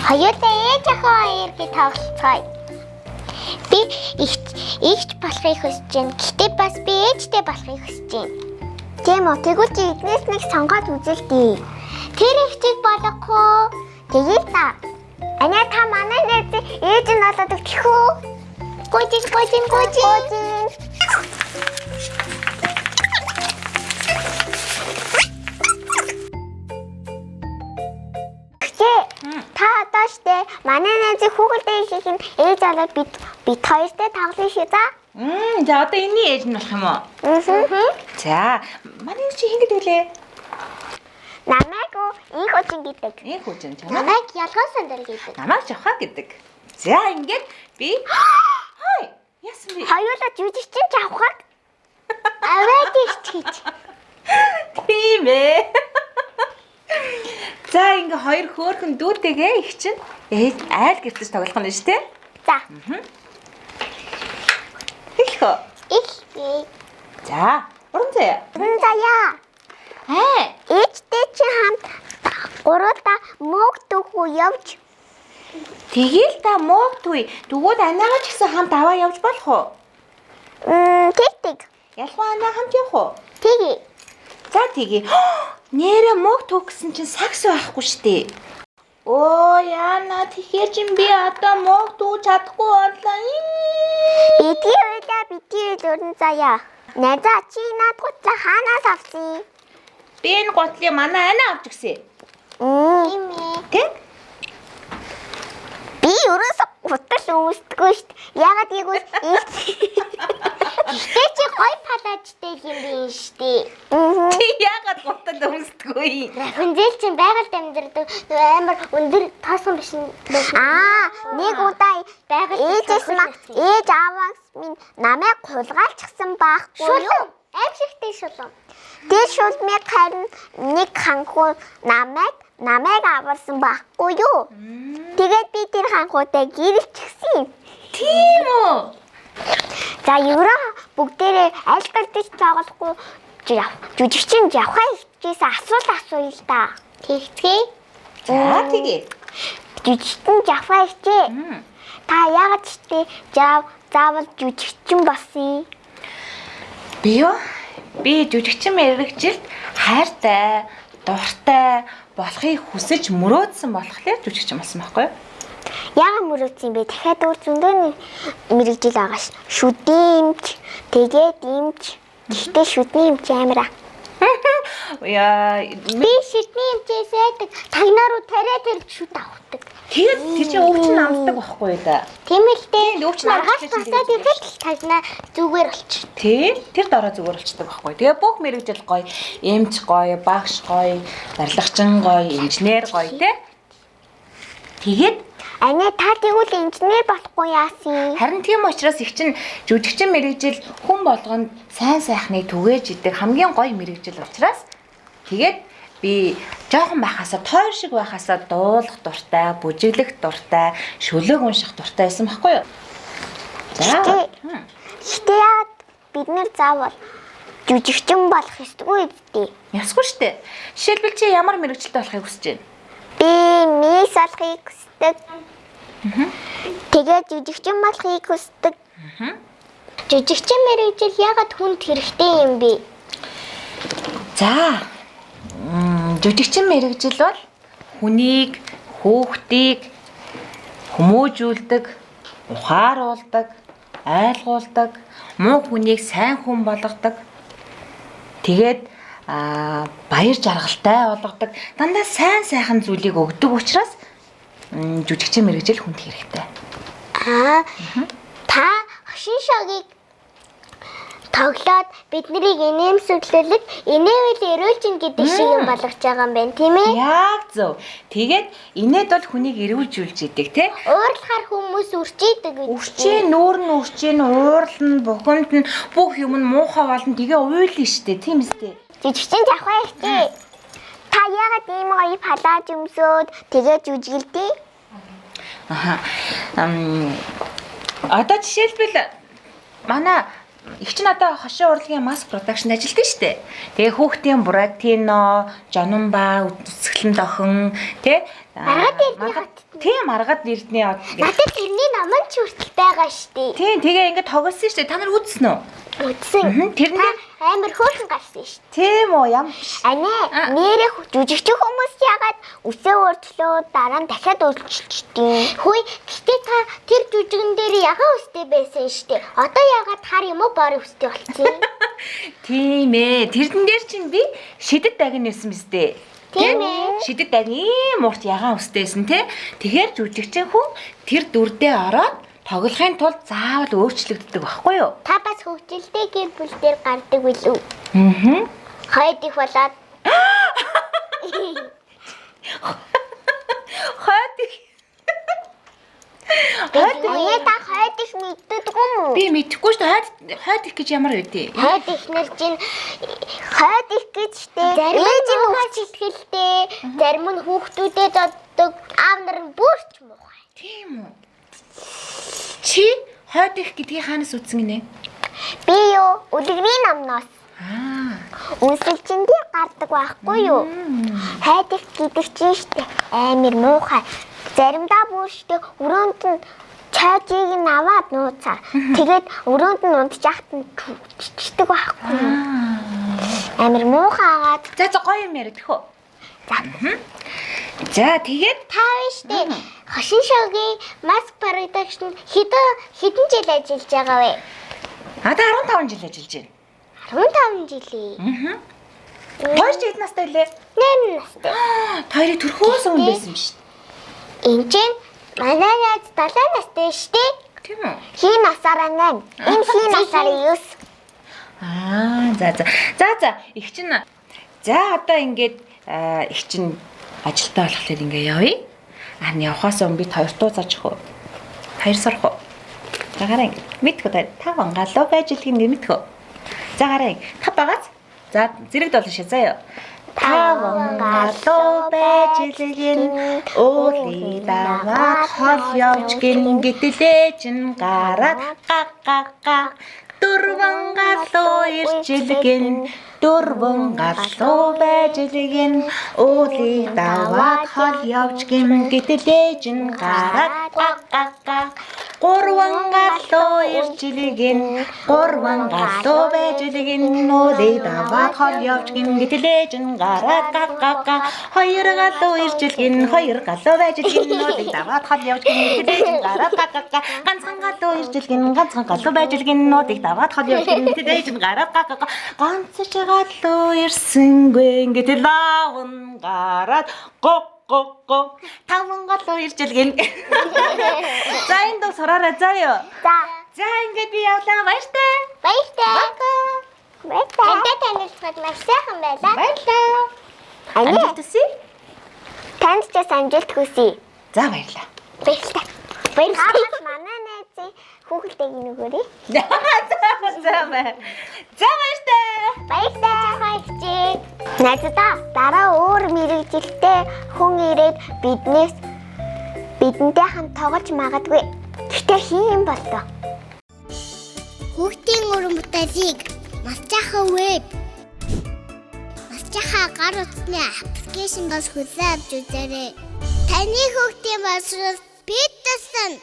Хоёулаа ээжийнхээ хоёрыг тоглоцгоё. Би ихч болохыг хүсэж байна. Гэтэ бас би ээжтэй болохыг хүсэж байна. Тийм үү, тэгвэл чи эднээс нэг сонгоод үзэлтэй. Тэр ихчийг болох уу? Тэгээ та. Аня та манай нэр ээж нь болоод өгчих үү? Гojin. Та одоо штэ манай найзын хүүхдээ их нь ээж болоод бид хоёртой тоглоно шүү за. За одоо энэний ээж нь болох юм уу? За манай чи хин гэдэг лээ? Намайг их хүчин гэдэг. Их хүчин чамаа. Намайг ялган сандал гэдэг. Намайг жавхаа гэдэг. За ингээд би хай яасан бэ? Хоёулаа жүжигчин жавхаг. Аваад ирчих. Тийм ээ. За ингээ хоёр хөөрхөн дүүтэйгээ их чинь айл гэртэж тоглох нь шүү дээ. За. Ихо. Их. За, уран заяа. Уран заяа. Ээжтэй чи хамт гуруулаа мөг дөхөө явж. Тэгээл та мууг түй. Тэгвэл анаагаа ч гэсэн хамт аваа явж болох уу? Тэг. Ялгаа анаа хамт явах уу? Тэгээ. За тэгээ. Нэрэ мууг түүх гэсэн чинь сакс байхгүй штэ. Оо яана тэгэхээр чин би одоо мууг түүж чадахгүй боллоо. Бити уран заяа. Найзаа чи над гутлаа хаанаас авсан? Би энэ гутлыг манай анаа авч өгсөн. Тийм ээ. Тэг? Би ерөөсөө гутал өмсдөггүй шүү дээ. Ягаад гэвэл ихтэй чи гой палажтай юм биш шүү дээ. Чи ягаад гутал өмсдөггүй? Хүнзэл чин байгальд амьдардаг амар өндөр тоосон биш юм. Нэг удаа ээж аваас минь намайг хулгайлчихсан байхгүй юу? Аимшигтэй шулуун. Тэр шулмыг харин нэг ханхуу намайг аварсан байхгүй юу? Тэгээд би тэр ханхуутай гэрэлчихсэн юм. Тийм үү? За евро бүгдээрээ аль гардаж тоглохгүй жүжигчин явхаа ихжээс асууя л да. Тэгтгээ. За тэгээ. Жүжигчин явхаа ихжээ. Та яагаад ч заавал жүжигчин болсон юм? Би жүжигчин мэрэгжилд хайртай, дуртай болохыг хүсэж мөрөөдсөн болохоор жүжигчин болсон байхгүй юу? Яагаад мөрөөдсөн бэ? Дахиад өөр зөндөө мэрэгжил байгаа ш. Шүдэмж, тэгээд имж. Гэхдээ шүдний имж амира. Би шүдний имжээс айдаг. Тагнаа руу тариа тэрж шүд авахдаг. Тэгээд тэр чинь өвчин амтдаг байхгүй юу да? Тийм л дээ. Өвчин амтдаг тасаад ирэхэд л тагнаа зүгээр болчих. Тийм. Тэр дараа зүгээр болчихдаг байхгүй юу? Тэгээ бүх мэрэгжил гоё, эмч гоё, багш гоё, барилгачин гоё, инженер гоё те. Тэгээд Ане та тэгвэл инженер болохгүй яасан? Харин тийм учраас их чинь жүжигчин мэрэгжил хүн болгонд сайн сайхныг түгээж идэг хамгийн гоё мэрэгжил учраас тэгээд би жоохон байхасаа тойр шиг байхасаа дуулах дуртай, бүжиглэх дуртай, шөлөг унших дуртай байсан байхгүй юу? За. Гэтэ яагаад бид нэр заавал жүжигчин болох ёсгүй дээ? Ясгүй штэ. Жишээлбэл чи ямар мэрэгжилтэй болохыг хүсэж байна? Би мис болохыг хүсдэг. Тэгээд жүжигчин болохыг хүсдэг. Жүжигчин мэрэгжил яагаад хүнд хэрэгтэй юм бэ? За. Жүжигчин мэрэгжил бол хүнийг, хүүхдийг хүмүүжүүлдэг, ухааруулдаг, айлгуулдаг, муу хүнийг сайн хүн болгодог. Тэгээд баяр жаргалтай болгодог. Дандаа сайн сайхан зүйлийг өгдөг учраас жүжигчин мэрэгжил хүнд хэрэгтэй. Та хошин шогийг тоглоод биднийг инээмсэглэлэг инээвэл эрүүлжин гэдэг шиг юм болгож байгаа юм байна, тийм ээ? Яг зөв. Тэгээд инээд бол хүнийг эрүүлжүүлж идэг, тий? Уурлахаар хүмүүс үрчийдэг гэж. Үрчээ, нүүр нь үрчээ, уурлна, бухимд нь бүх юм нь муухай болно. Тэгээ уйлна штэ, тийм үстэй. Жүжигчин жахаа ихтэй. Та яагаад ийм гоё палаж өмсөөд тэгээ жүжиглэдэг? Одоо жишээлбэл манай их чинь одоо хошин урлагийн масс production ажилтдаг шүү дээ. Тэгээ хүүхдийн Буратино, Жонумба, Үсгэлэн дохин тий тийм аргад эрдний надад тэрний наман ч хүртэл байгаа шүү дээ. Тийм тэгээ ингээд тоглосон шүү дээ. Та нар үзсэн үү? Үзсэн. Тэрнээ амар хөөрхөн гарсан шүү дээ. тийм үү ям. Нэрээ жүжигч хүмүүс ягаад үсээ өөрчлөө дараа нь дахиад өөрчилчихтiin. Хөөе гэтээ та тэр жүжигэн дээр ягаан үстэй байсан шүү дээ. Одоо ягаад хар юм уу бор үстэй болчихсон? Тийм ээ. Тэрэн дээр чинь би шидэт дагин нэрсэн биз дээ. Тийм ээ. Шидэт дагийн урт ягаан үстэйсэн тий. Тэгэхээр жүжигчин хүн тэр дүрдээ ороод тоглохын тулд заавал өөрчлөгддөг байхгүй юу? Та бас хөгжилтэй гэр бүл дээр гардаг билүү? Хойд их болоод. Хойд их. Та хойд их мэддэг юм уу? Би мэдэхгүй шүү дээ. Хойд их гэж ямар байдیں۔ Хойд ихнэр чинь хойд их гэж дээ. Ээжийн мөхөж ихтгэлтэй. Зарим нь хүүхдүүдэд оддог. Аав нар нь бүрч муухай. Тийм үү? Чи хойд их гэдгийг хаанаас үзсэн гинэ? Би юу үлгэрийн номноос. Үнсэлчэндээ гардаг байхгүй юу? Хойд их гэдэг чинь штэ амар муухай. Заримдаа бүр штэ өрөөнд нь чайжийг нь аваад нууцаар. Тэгээд өрөөнд нь унтчихт нь чичдэг байхгүй юу? Амар муухайгаад. За гоё юм яриад хөө. За тэгээд таа штэ хошин шогийн масс production хэдэн жил ажиллаж байгаа вэ? Одоо 15 жил ажиллаж байна. 15 жилээ. Хоёр ч хэд настай вэ? 8 настай. Хоёрыг төрхөөс өмнө байсан биш. Энд чинь манай найз 70 настай штэ. Тийм үү? Хий насаараа 8. Энэ хий насаараа 9. За их чинь за одоо ингээд их чинь ажилдаа болохоор ингээ явъя. Харин явахаас өмнө бид хоёр туу зааж хөө. Хоёр сарх уу. За гараа ингээ. Мэдхүү та вангалуу байж илгэн ингээ мэдхүү. За гараа. Та багаас. За зэрэг долно шээ заяа. Та вангалуу байж илгэн өөли даваад хол явж гин гэтлээ чин гараад га дөрвөн галуу ирчилгэн дөрвөн галуу байж илгэн өөли даваад хол явж гин гэтлээ чин гараад га гурван галуу ирчилгэн гурван галуу байж илгэн өөли даваад хол явж гин гэтлээ чин гараад га хоёр галуу ирчилгэн хоёр галуу байж илгэн өөли даваад хол явж гин гэтлээ чин гараад га ганцхан галуу ирчилгэн ганцхан галуу байж илгэн өөли даваад хол явж гин гэтлээ чин гараад га ганцч галуу ирсэнгүй гэтэл лавн гараад го таван галуу ирчилгэн. За энэ дөө сураарай заяа. За ингээд би явлаа баяртай. Тантай танилцахад маш сайхан байлаа. Баярлалаа. Амжилт хүсье. Танд ч амжилт хүсье. За баярлалаа. Баярлалаа. Манай найзын хүүхэлдэйг нөгөөрэй. За баяртай. Баяртай. Найзаа дараа өөр мэрэгжилтэй хүн ирээд бидэнтэй хамт тоглож магадгүй. Гэхдээ хин боллоо. Хүүхдийн уран бүтээлийг Масчахаа веб. Масчахаа гар утасны аппликейшн бас хүлээн авч үзээрэй. Таны хүүхдийн боловсрол бид тусна.